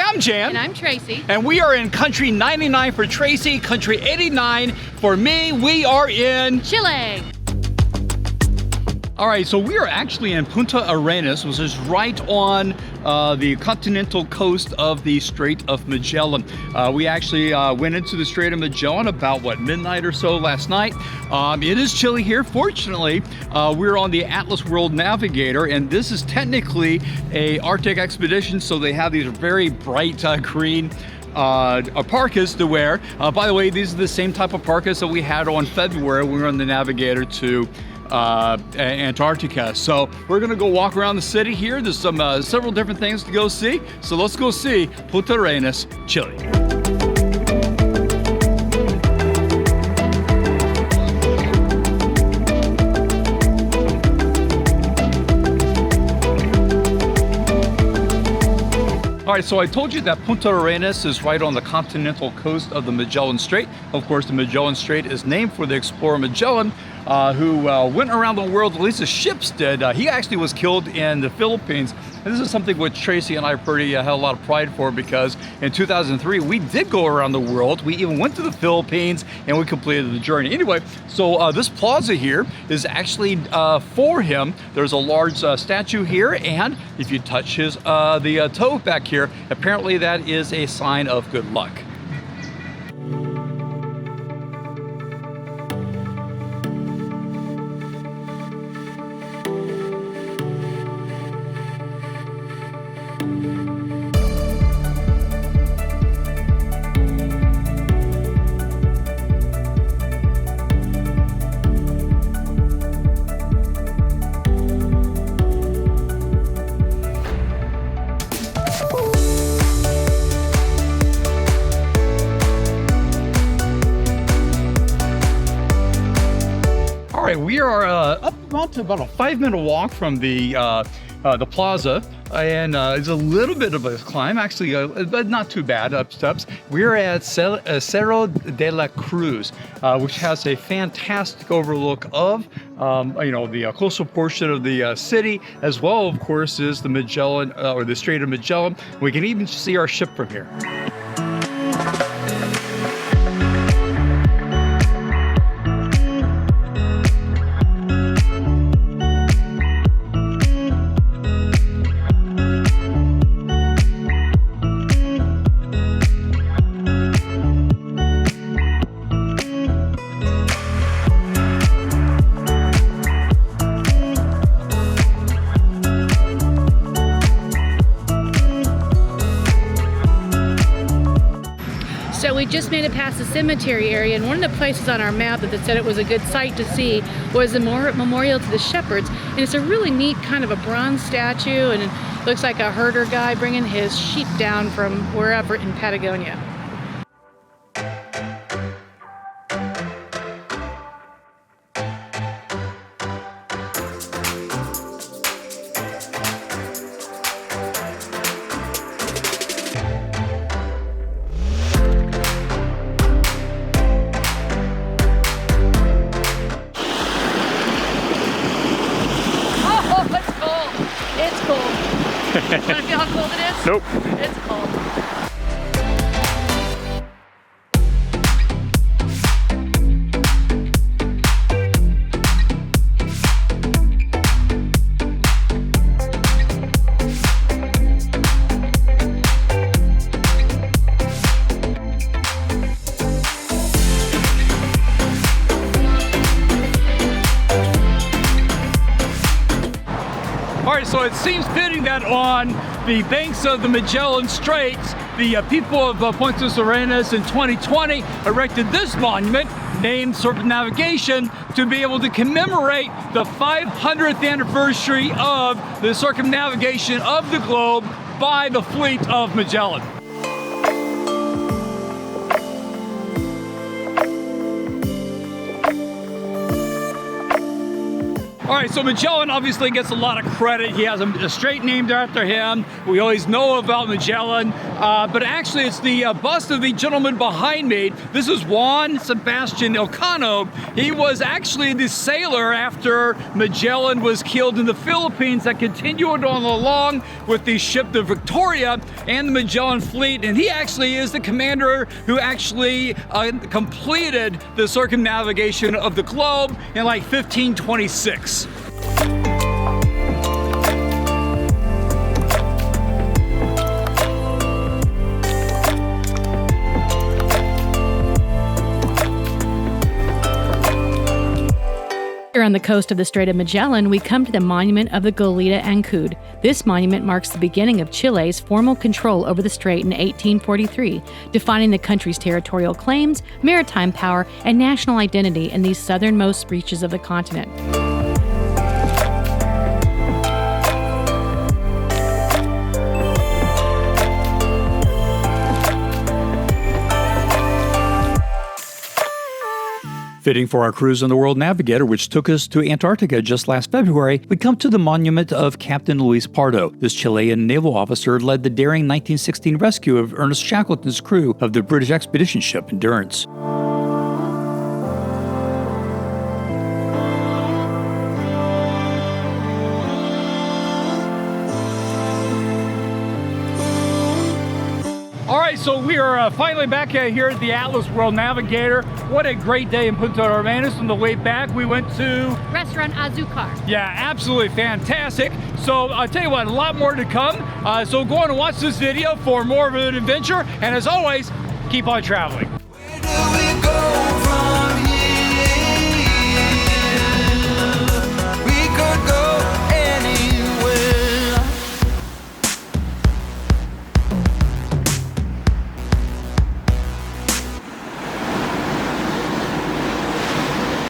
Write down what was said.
I'm Jan. And I'm Tracy. And we are in country 99 for Tracy, country 89 for me. We are in Chile. All right, so we are actually in Punta Arenas, which is right on the continental coast of the Strait of Magellan. We actually went into the Strait of Magellan about, midnight or so last night. It is chilly here. Fortunately, we're on the Atlas World Navigator, and this is technically a Arctic expedition, so they have these very bright green parkas to wear. By the way, these are the same type of parkas that we had on February when we were on the Navigator to Antarctica. So we're gonna go walk around the city here. There's some several different things to go see. So let's go see Punta Arenas, Chile. All right, so I told you that Punta Arenas is right on the continental coast of the Magellan Strait. Of course, the Magellan Strait is named for the explorer Magellan, who went around the world, at least the ships did. He actually was killed in the Philippines. And this is something which Tracy and I pretty had a lot of pride for, because in 2003, we did go around the world. We even went to the Philippines and we completed the journey. Anyway, so this plaza here is actually for him. There's a large statue here, and if you touch his the toe back here, apparently that is a sign of good luck. We are up about a 5-minute walk from the plaza, and it's a little bit of a climb, actually, but not too bad, up steps. We're at Cerro de la Cruz, which has a fantastic overlook of the coastal portion of the city, as well, of course, is the Magellan or the Strait of Magellan. We can even see our ship from here. So we just made it past the cemetery area, and one of the places on our map that said it was a good site to see was the memorial to the shepherds. And it's a really neat kind of a bronze statue, and it looks like a herder guy bringing his sheep down from wherever in Patagonia. It's cold. Want to feel how cold it is? Nope. It's cold. All right, so it seems fitting that on the banks of the Magellan Straits, the people of Punta Arenas in 2020 erected this monument named Circumnavigation to be able to commemorate the 500th anniversary of the circumnavigation of the globe by the fleet of Magellan. All right, so Magellan obviously gets a lot of credit. He has a strait named after him. We always know about Magellan. but actually it's the bust of the gentleman behind me. This is Juan Sebastian Elcano. He was actually the sailor after Magellan was killed in the Philippines that continued on along with the ship the Victoria and the Magellan fleet, and he actually is the commander who actually completed the circumnavigation of the globe in like 1526. Here on the coast of the Strait of Magellan, we come to the monument of the Goleta Ancud. This monument marks the beginning of Chile's formal control over the strait in 1843, defining the country's territorial claims, maritime power, and national identity in these southernmost reaches of the continent. Fitting for our cruise on the World Navigator, which took us to Antarctica just last February, we come to the monument of Captain Luis Pardo. This Chilean naval officer led the daring 1916 rescue of Ernest Shackleton's crew of the British expedition ship Endurance. All right, so we are finally back here at the Atlas World Navigator. What a great day in Punta Arenas. On the way back, we went to Restaurant Azucar. Yeah, absolutely fantastic. So I'll tell you what, a lot more to come. So go on and watch this video for more of an adventure. And as always, keep on traveling. Where do we go?